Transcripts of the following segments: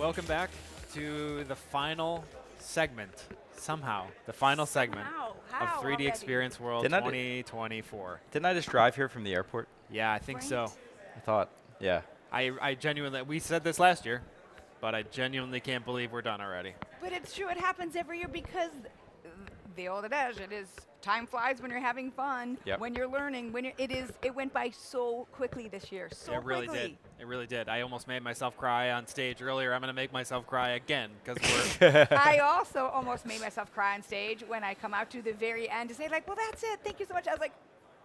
Welcome back to the final segment, somehow, the final segment of 3D already? Experience World Didn't I do- 2024. Didn't I just drive here from the airport? Yeah, I think so. Right. I thought, yeah. I genuinely, we said this last year, but I genuinely can't believe we're done already. But it's true, it happens every year because the old adage, it is time flies when you're having fun, Yep. when you're learning, it went by so quickly this year, so It really quickly. did. It really did. I almost made myself cry on stage earlier. I'm going to make myself cry again because we're I also almost made myself cry on stage when I come out to the very end to say like, well, that's it, thank you so much. I was like,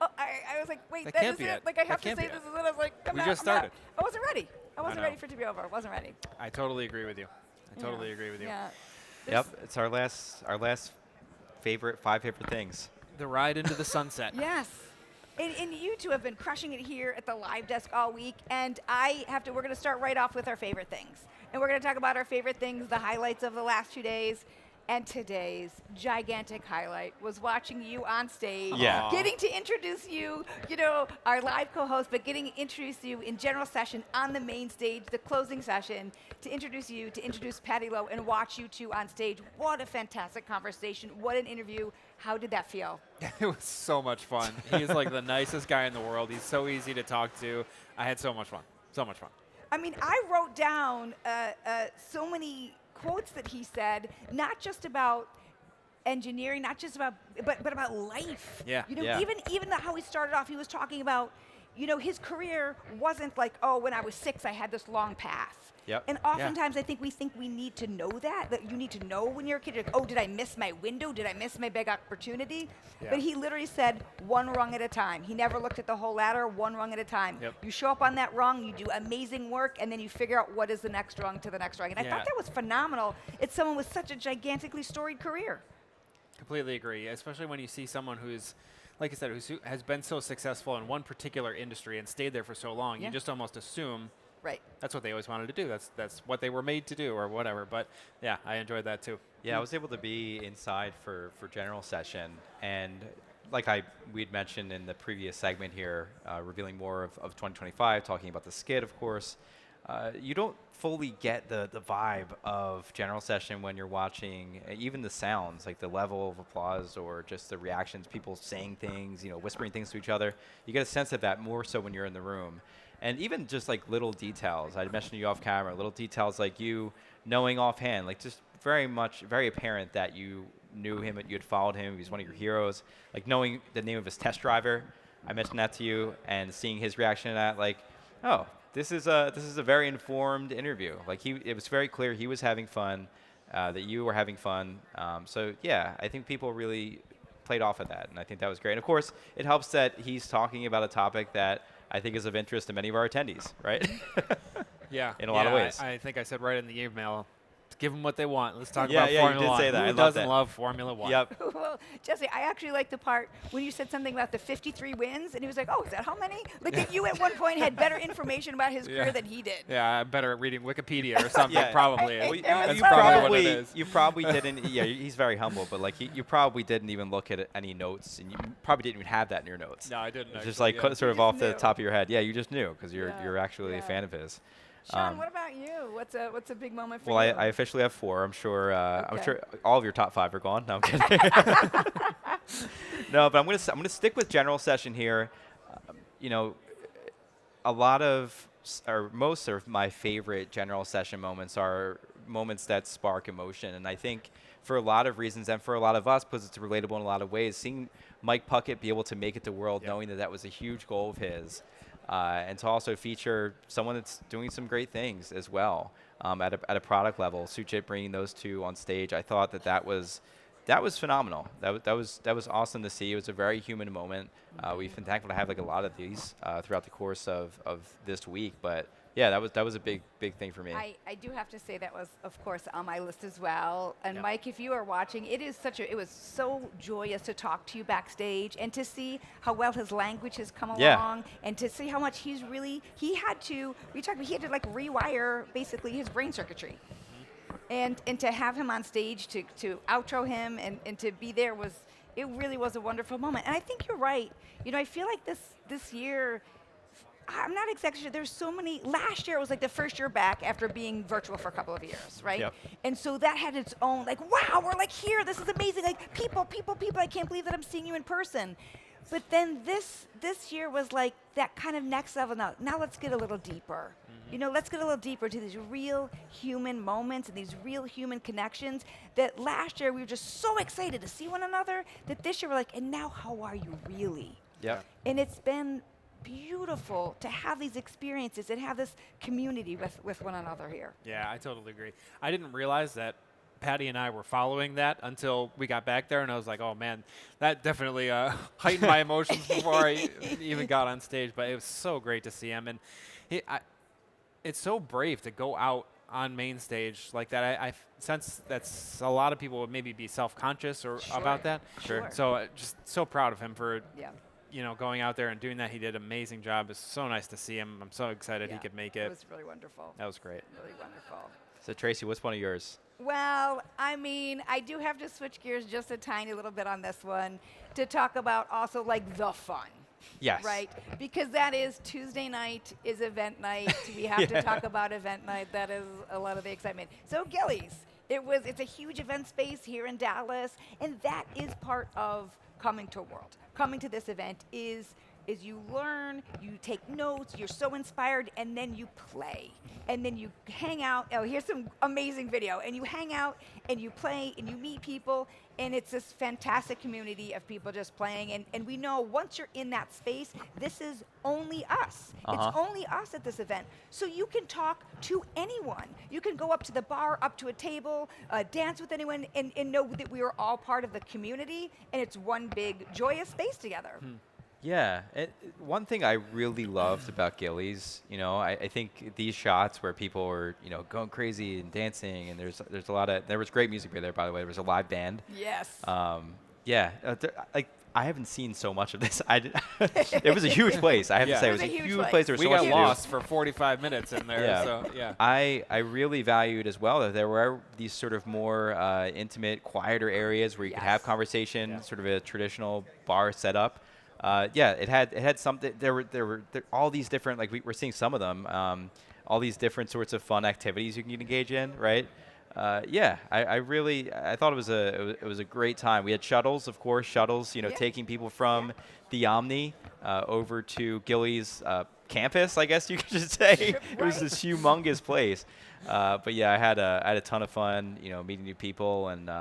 oh, I was like, wait, That that can't is be it? it. Like I That have to can't say be this it. is it. I was like, I'm We out, just I'm started. out. I wasn't ready. I wasn't know. ready for it to be over. I wasn't ready. I totally agree with you. I totally Yeah. agree with you. Yeah. Yep, it's our last five favorite things. The ride into the sunset. Yes. And you two have been crushing it here at the live desk all week, and we're going to start right off with our favorite things. And we're going to talk about our favorite things, the highlights of the last 2 days. And today's gigantic highlight was watching you on stage, Yeah. getting to introduce you, our live co-host, but getting to introduce you in general session on the main stage, the closing session, to introduce Patty Lowe and watch you two on stage. What a fantastic conversation. What an interview. How did that feel? It was so much fun. He's like the nicest guy in the world. He's so easy to talk to. I had so much fun. So much fun. I mean, I wrote down so many quotes that he said, not just about engineering, not just about, but about life. Yeah. Yeah. Even how he started off, he was talking about, his career wasn't like, oh, when I was 6, I had this long path. Yep. And oftentimes I think we need to know that you need to know when you're a kid, like, oh, did I miss my window? Did I miss my big opportunity? Yeah. But he literally said one rung at a time. He never looked at the whole ladder, one rung at a time. Yep. You show up on that rung, you do amazing work, and then you figure out what is the next rung to the next rung. And I Yeah. thought that was phenomenal. It's someone with such a gigantically storied career. Completely agree, especially when you see someone who's, like I said, who has been so successful in one particular industry and stayed there for so long. Yeah. You just almost assume Right. that's what they always wanted to do. That's what they were made to do or whatever. But yeah, I enjoyed that too. Yeah, I was able to be inside for general session, and like we'd mentioned in the previous segment here, revealing more of 2025, talking about the skit, of course. You don't fully get the vibe of general session when you're watching even the sounds, like the level of applause or just the reactions, people saying things, whispering things to each other. You get a sense of that more so when you're in the room. And even just like little details, I mentioned to you off camera, little details like you knowing offhand, like just very apparent that you knew him, you had followed him, he was one of your heroes. Like knowing the name of his test driver, I mentioned that to you, and seeing his reaction to that, like, oh, this is a very informed interview. Like it was very clear he was having fun, that you were having fun. So yeah, I think people really played off of that, and I think that was great. And of course, it helps that he's talking about a topic that I think is of interest to many of our attendees, right? Yeah. In a lot of ways. I think I said right in the email, give them what they want. Let's talk Yeah, about yeah, you Formula did 1. say that. Who I love doesn't that. love Formula 1? Yep. Well, Jesse, I actually liked the part when you said something about the 53 wins, and he was like, oh, is that how many? Like that you at one point had better information about his career Yeah. than he did. Yeah, I'm better at reading Wikipedia or something, Yeah. probably. Well, That's you probably what it is. You probably didn't. Yeah, he's very humble, but like you probably didn't even look at any notes, and you probably didn't even have that in your notes. No, I didn't. It's just actually, like yeah. sort of You off just the knew. top of your head. Yeah, you just knew because you're Yeah, you're actually a yeah. fan of his. Sean, what about you? What's a big moment for Well, you? I officially have 4. I'm sure. I'm Okay. sure all of your top 5 are gone. No, I'm kidding. No, but I'm gonna stick with general session here. A lot of or most of my favorite general session moments are moments that spark emotion, and I think for a lot of reasons, and for a lot of us, because it's relatable in a lot of ways. Seeing Mike Puckett be able to make it to World, Yep. knowing that was a huge goal of his. And to also feature someone that's doing some great things as well at a product level. Suchit bringing those two on stage, I thought that was phenomenal. That was awesome to see. It was a very human moment. We've been thankful to have like a lot of these throughout the course of this week. But yeah, that was a big thing for me. I do have to say that was, of course, on my list as well. And Yeah. Mike, if you are watching, it was so joyous to talk to you backstage and to see how well his language has come Yeah. along, and to see how much he had to like rewire basically his brain circuitry. And to have him on stage to outro him and to be there it really was a wonderful moment. And I think you're right. I feel like this year, I'm not exactly sure. There's so many. Last year it was like the first year back after being virtual for a couple of years, right? Yep. And so that had its own, like, wow, we're like here. This is amazing. Like, people. I can't believe that I'm seeing you in person. But then this year was like that kind of next level. Now let's get a little deeper. You know, let's get a little deeper to these real human moments and these real human connections that last year we were just so excited to see one another that this year we're like, and now how are you really? Yep. And it's been beautiful to have these experiences and have this community with one another here. Yeah, I totally agree. I didn't realize that Patty and I were following that until we got back there, and I was like, oh man, that definitely heightened my emotions before I even got on stage. But it was so great to see him, and it's so brave to go out on main stage like that. I sense that's a lot of people would maybe be self-conscious or about that. Sure. So just so proud of him for Yeah. going out there and doing that. He did an amazing job. It's so nice to see him. I'm so excited he could make it. It was really wonderful. That was great. Really wonderful. So Tracy, what's one of yours? Well, I mean, I do have to switch gears just a tiny little bit on this one to talk about also like the fun. Yes. Right? Because that is Tuesday night is event night. We have to talk about event night. That is a lot of the excitement. So Gillies, it's a huge event space here in Dallas, and that is part of coming to a world. Coming to this event is you learn, you take notes, you're so inspired, and then you play. And then you hang out. Oh, here's some amazing video. And you hang out, and you play, and you meet people, and it's this fantastic community of people just playing. And we know once you're in that space, this is only us. It's only us at this event. So you can talk to anyone. You can go up to the bar, up to a table, dance with anyone, and know that we are all part of the community, and it's one big joyous space together. Yeah, one thing I really loved about Gillies, I think these shots where people were, going crazy and dancing, and there's a lot of, there was great music there, by the way. There was a live band. Yes. I haven't seen so much of this. It was a huge place. I have to say, it was a huge place. There was We so much got to do. lost for 45 minutes in there. Yeah. So yeah. I really valued as well that there were these sort of more intimate, quieter areas where you could have conversation, sort of a traditional bar setup. It had something. There were all these different, like we're seeing some of them, all these different sorts of fun activities you can engage in, right? I thought it was a great time. We had shuttles, of course, taking people from the Omni over to Gillies campus, I guess you could just say. It was this humongous place. I had a ton of fun, meeting new people and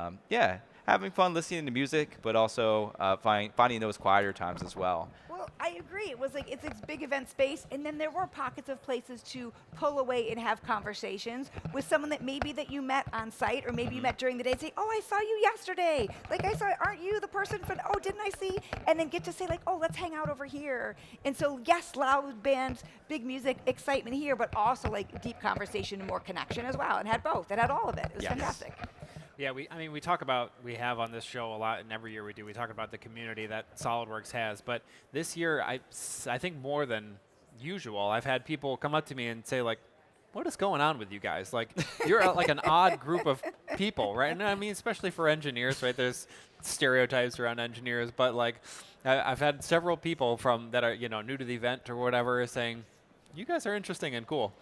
having fun listening to music, but also finding those quieter times as well. Well, I agree. It was like it's this big event space, and then there were pockets of places to pull away and have conversations with someone that you met on site, or maybe you met during the day and say, oh, I saw you yesterday. Like, aren't you the person from, oh, didn't I see? And then get to say, like, oh, let's hang out over here. And so, yes, loud bands, big music, excitement here, but also, like, deep conversation and more connection as well. And had both. It had all of it. It was fantastic. Yeah, we have on this show a lot, and every year we talk about the community that SolidWorks has. But this year, I think more than usual, I've had people come up to me and say, like, what is going on with you guys? Like, you're like an odd group of people, right? And I mean, especially for engineers, right? There's stereotypes around engineers, but like, I've had several people that are, new to the event or whatever saying, you guys are interesting and cool.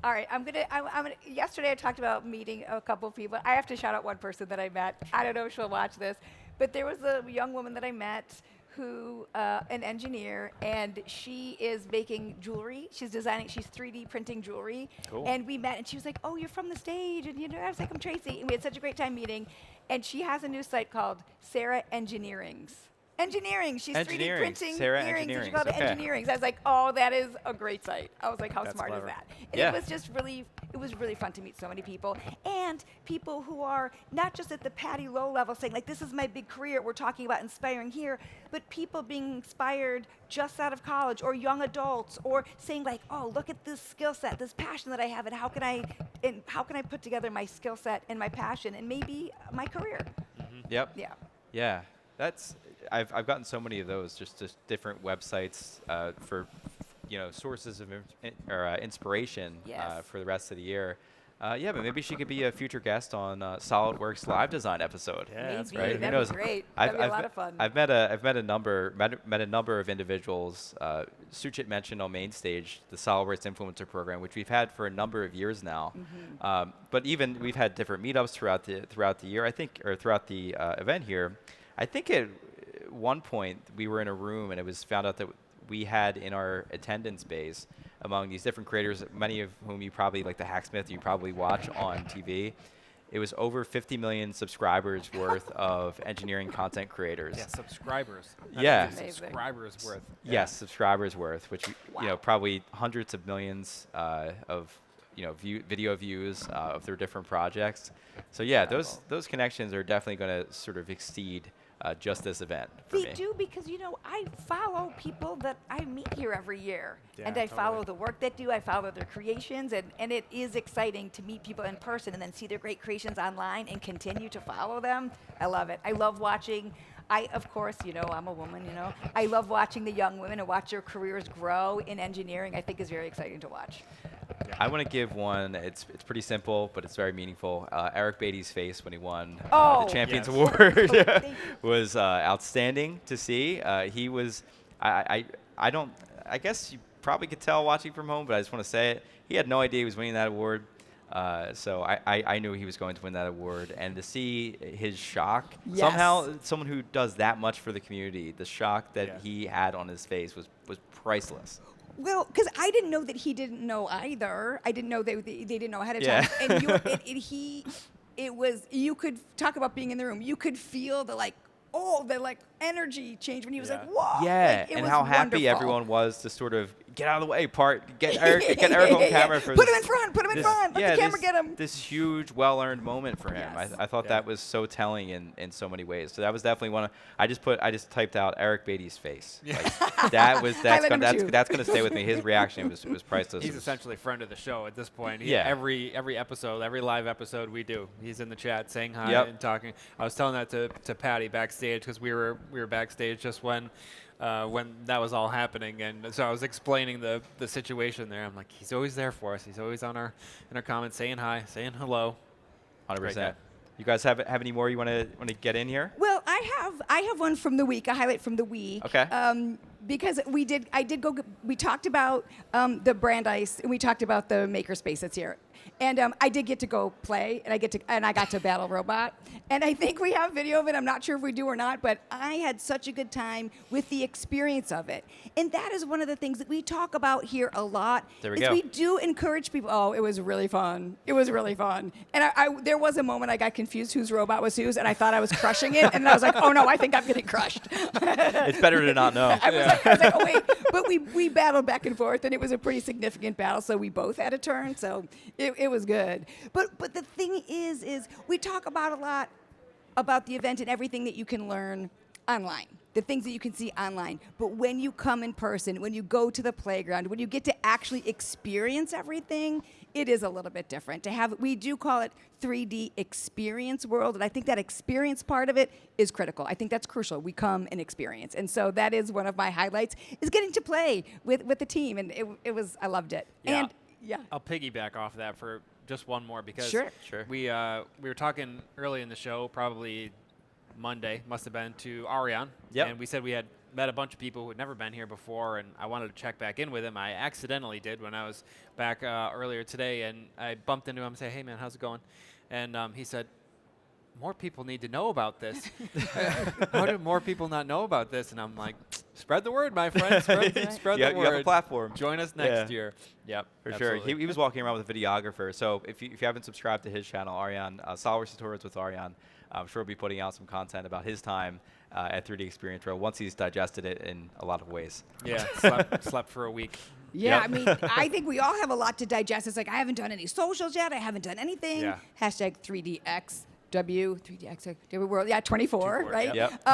All right, I'm gonna. Yesterday I talked about meeting a couple of people. I have to shout out one person that I met. I don't know if she'll watch this, but there was a young woman that I met who, an engineer, and she is making jewelry. She's 3D printing jewelry. Cool. And we met, and she was like, "Oh, you're from the stage," and I was like, "I'm Tracy," and we had such a great time meeting. And she has a new site called Sarah Engineerings. Engineering. She's 3D printing Sarah earrings. And she Engineerings. called it Okay. Engineerings. I was like, oh, that is a great site. I was like, how That's smart clever. is that? And Yeah. it was just really, fun to meet so many people. And people who are not just at the Patty Low level saying, like, this is my big career, we're talking about inspiring here, but people being inspired just out of college, or young adults, or saying, like, oh, look at this skill set, this passion that I have, and how can I put together my skill set and my passion and maybe my career? Yep. Yeah. Yeah. I've gotten so many of those, just different websites for sources of inspiration Yes. for the rest of the year. Yeah, but maybe she could be a future guest on SolidWorks live design episode. Yeah, that's Maybe. great. Who That'd knows? be great. I've, That'd be a I've lot met- of fun. I've met a number of individuals. Suchit mentioned on main stage the SolidWorks Influencer Program, which we've had for a number of years now. But even we've had different meetups throughout the year. I think, or throughout the event here. I think at one point we were in a room and it was found out that we had in our attendance base among these different creators, many of whom you probably, like the Hacksmith, you probably watch on TV. It was over 50 million subscribers worth of engineering content creators. Yeah, subscribers. Not Yeah. even Amazing. subscribers worth. Yes, subscribers worth, which Wow. probably hundreds of millions of video views of their different projects. So yeah, those connections are definitely going to sort of exceed just this event for They me. do because, I follow people that I meet here every year. Yeah, And I follow totally. the work they do. I follow their creations. And it is exciting to meet people in person and then see their great creations online and continue to follow them. I love it. I love watching. Of course, I'm a woman, I love watching the young women and watch their careers grow in engineering. I think is very exciting to watch. I want to give one. It's pretty simple, but it's very meaningful. Eric Beatty's face when he won Oh. the Champions Yes. Award Thank you. was outstanding to see. He was. I don't. I guess you probably could tell watching from home, but I just want to say it. He had no idea he was winning that award. So I knew he was going to win that award, and to see his shock, Yes. somehow someone who does that much for the community, the shock that Yeah. he had on his face was priceless. Well, because I didn't know that he didn't know either. I didn't know they didn't know ahead of Yeah. time. And it was, you could talk about being in the room. You could feel the energy change when he was Yeah. like, whoa. Yeah, Like, it and was how happy wonderful. everyone was to sort of get out of the way, get Eric on camera for Put this. him in front, put him in this- front. Let yeah, the camera this, get him. This huge, well-earned moment for him. Yes. I thought Yeah. that was so telling in so many ways. So that was definitely one. I just typed out Eric Beatty's face. Yeah. Like, that's gonna stay with me. His reaction was priceless. He's essentially a friend of the show at this point. Yeah. Every episode, every live episode we do, he's in the chat saying hi Yep. and talking. I was telling that to Patty backstage because we were backstage just when that was all happening, and so I was explaining the situation there. I'm like, he's always there for us. He's always in our comments saying hi, saying hello. 100%. Great guy. You guys have any more you want to get in here? Well, I have one from the week, a highlight from the week. Okay. Because we talked about the brand ice and we talked about the makerspace that's here. And I did get to go play and I got to battle robot. And I think we have video of it. I'm not sure if we do or not, but I had such a good time with the experience of it. And that is one of the things that we talk about here a lot. There we is go. We do encourage people. Oh, it was really fun. It was really fun. And there was a moment I got confused whose robot was whose, and I thought I was crushing it, and then I was like, oh no, I think I'm getting crushed. It's better to not know. I was like, oh wait, but we battled back and forth, and it was a pretty significant battle. So we both had a turn, so it was good. But the thing is we talk about a lot about the event and everything that you can learn online, the things that you can see online. But when you come in person, when you go to the playground, when you get to actually experience everything, it is a little bit different. We do call it 3D experience world, and I think that experience part of it is critical. I think that's crucial. We come and experience, and so that is one of my highlights is getting to play with the team, and I loved it. Yeah. And yeah, I'll piggyback off that for just one more because Sure. we were talking early in the show, probably Monday must have been, to Ariane. Yep. And we said we had met a bunch of people who had never been here before, and I wanted to check back in with him. I accidentally did when I was back earlier today, and I bumped into him and said, hey man, how's it going? And he said, more people need to know about this. How do more people not know about this? And I'm like, spread the word, my friend. Spread the word. You have a platform. Join us next year. Yep, For absolutely. sure. He was walking around with a videographer. So if you haven't subscribed to his channel, Ariane, SolidWorks Tutorials with Ariane, I'm sure he'll be putting out some content about his time at 3D Experience Pro once he's digested it in a lot of ways. Yeah, slept for a week. yeah. Yep. I mean, I think we all have a lot to digest. It's like I haven't done any socials yet. I haven't done anything. Yeah. Hashtag 3DX. 3DX World, yeah, 24, right? Yep.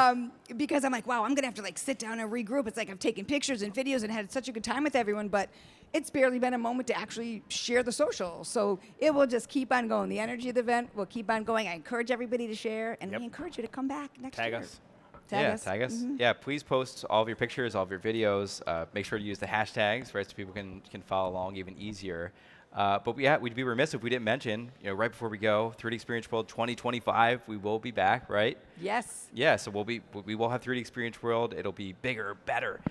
Because I'm like, wow, I'm gonna have to sit down and regroup. It's like I've taken pictures and videos and had such a good time with everyone, but it's barely been a moment to actually share the social. So it will just keep on going. The energy of the event will keep on going. I encourage everybody to share, and Yep. we encourage you to come back next Tag year. us. Tag us. Tag us. Mhm. Yeah, please post all of your pictures, all of your videos. Make sure to use the hashtags, right, so people can follow along even easier. But we'd be remiss if we didn't mention, right before we go, 3D Experience World 2025, we will be back, right? Yes. Yeah, so we will have 3D Experience World. It'll be bigger, better.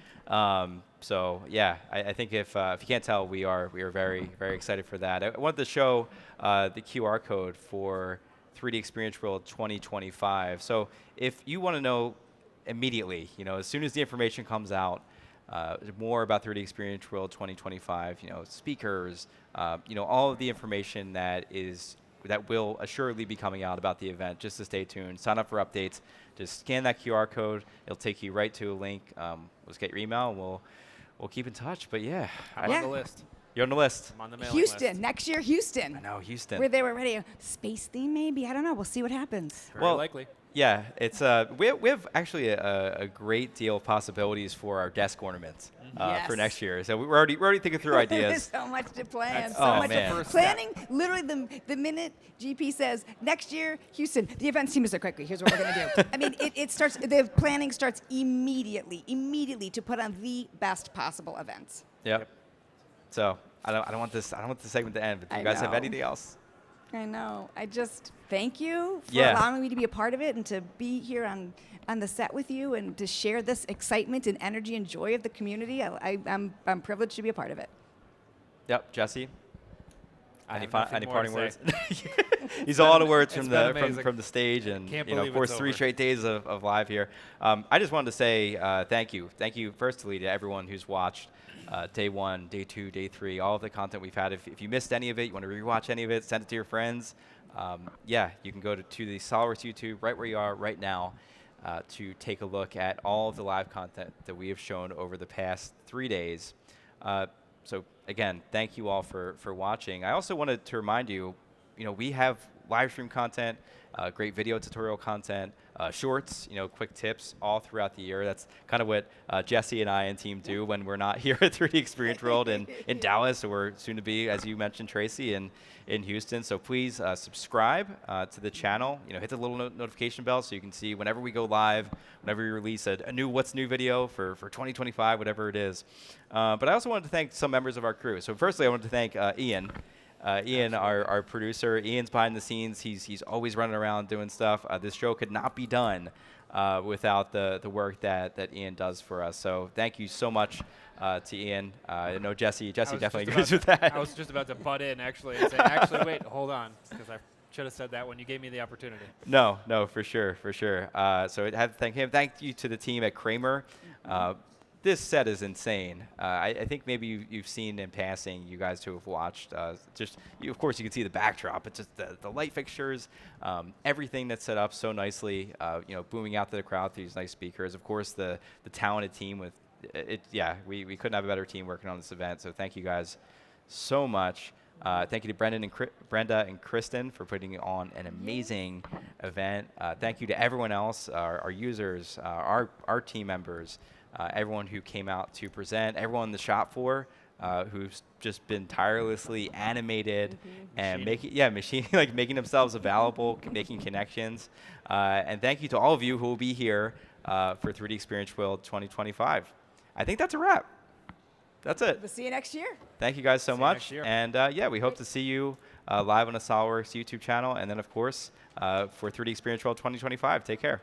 So yeah, I think if you can't tell, we are very, very excited for that. I wanted to show the QR code for 3D Experience World 2025. So if you want to know immediately, as soon as the information comes out, more about 3D Experience World 2025, speakers, all of the information that will assuredly be coming out about the event, just to stay tuned. Sign up for updates. Just scan that QR code. It'll take you right to a link. Let's get your email, and we'll keep in touch. But yeah. I'm on the list. You're on the list. I'm on the mailing Houston, list. next year, Houston. I know, Houston. Where they were ready. Space theme, maybe? I don't know. We'll see what happens. Very likely. Yeah, it's we have actually a great deal of possibilities for our desk ornaments for next year. So we're already thinking through There's ideas. so much to plan. That's- So oh, much man. to planning. Literally, the minute GP says next year, Houston, the events team is so quickly. Here's what we're gonna do. I mean, it starts. The planning starts immediately to put on the best possible events. Yep. So I don't want this segment to end. But do I you guys have know. anything else? I know. I just thank you for Yeah. allowing me to be a part of it and to be here on the set with you and to share this excitement and energy and joy of the community. I'm privileged to be a part of it. Yep, Jesse. I Any have nothing any more parting to words? say. He's all the words it's from been the amazing. from the stage, and Can't of believe course, it's 3 over. straight days of live here. I just wanted to say thank you, firstly to everyone who's watched day 1, day 2, day 3, all of the content we've had. If you missed any of it, you want to rewatch any of it, send it to your friends. Yeah, you can go to the SolidWorks YouTube right where you are right now to take a look at all of the live content that we have shown over the past 3 days. So again, thank you all for watching. I also wanted to remind you, we have live stream content, great video tutorial content, shorts, quick tips all throughout the year. That's kind of what Jesse and I and team do when we're not here at 3D Experience World in Dallas, or we're soon to be, as you mentioned, Tracy, in Houston. So please subscribe to the channel. Hit the little notification bell so you can see whenever we go live, whenever we release a new What's New video for 2025, whatever it is. But I also wanted to thank some members of our crew. So firstly, I wanted to thank Ian. Ian, our producer. Ian's behind the scenes. He's always running around doing stuff. This show could not be done without the work that Ian does for us. So thank you so much to Ian. I know Jesse definitely agrees with that. I was just about to butt in, actually, and say, actually, wait, hold on, because I should have said that when you gave me the opportunity. No, for sure. So I had to thank him. Thank you to the team at Kramer. This set is insane. I think maybe you've seen in passing, you guys who have watched, of course you can see the backdrop, but just the light fixtures, everything that's set up so nicely, booming out to the crowd through these nice speakers. Of course, the talented team with it. Yeah, we couldn't have a better team working on this event. So thank you guys so much. Thank you to Brenda and Kristen for putting on an amazing event. Thank you to everyone else, our users, our team members, everyone who came out to present, everyone on the shop floor who's just been tirelessly animated and making themselves available, making connections. And thank you to all of you who will be here for 3D Experience World 2025. I think that's a wrap. That's it. We'll see you next year. Thank you guys so See you much. next year. And yeah, we hope to see you live on the SolidWorks YouTube channel. And then, of course, for 3D Experience World 2025. Take care.